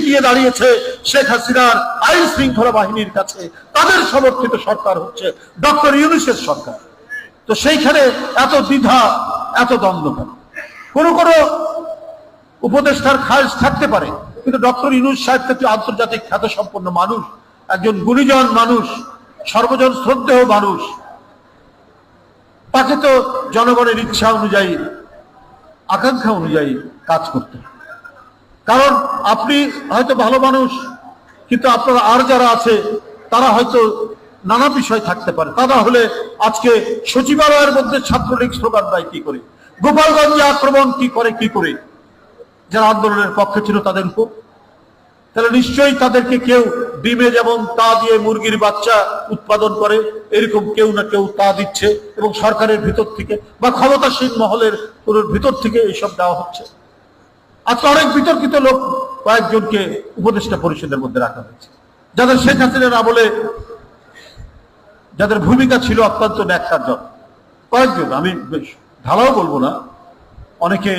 থিতিয়ে দাঁড়িয়েছে শেখ হাসিনার আইন শৃঙ্খলা বাহিনীর কাছে। তাদের সমর্থিত সরকার হচ্ছে ডক্টর ইউনূসের সরকার। তো সেইখানে এত দ্বিধা, এত দ্বন্দ্ব কেন? কোন কোন উপদেষ্টার খায়েশ থাকতে পারে, কিন্তু ডক্টর ইউনূস সাহেব একটি আন্তর্জাতিক খ্যাত সম্পন্ন মানুষ, একজন গুণীজন মানুষ, সর্বজন শ্রদ্ধেয় মানুষ। তাকে তো জনগণের ইচ্ছা অনুযায়ী, আকাঙ্ক্ষা অনুযায়ী কাজ করতে। কারণ আপনি হয়তো ভালো মানুষ, কিন্তু আপনারা আর যারা আছে তারা হয়তো নানা বিষয় থাকতে পারে। তা না হলে আজকে সচিবালয়ের মধ্যে ছাত্রলীগ স্লোগান দেয় কি করে, গোপালগঞ্জে আক্রমণ কি করে যারা আন্দোলনের পক্ষে ছিল তাদের উপর। তাহলে নিশ্চয়ই তাদেরকে কেউ ডিমে যেমন তা দিয়ে মুরগির বাচ্চা উৎপাদন করে, এরকম কেউ না কেউ তা দিচ্ছে, এবং সরকারের ভিতর থেকে বা ক্ষমতাসীন মহলের ভিতর থেকে এইসব দেওয়া হচ্ছে। আজকে অনেক বিতর্কিত লোক কয়েকজনকে উপদেষ্টা পরিষদের মধ্যে রাখা হয়েছে, যাদের শেখ হাসিনার আমলে যাদের ভূমিকা ছিল অত্যন্ত ন্যাক্কারজনক। কয়েকজন, আমি বেশ ঢালাও বলবো না, অনেকে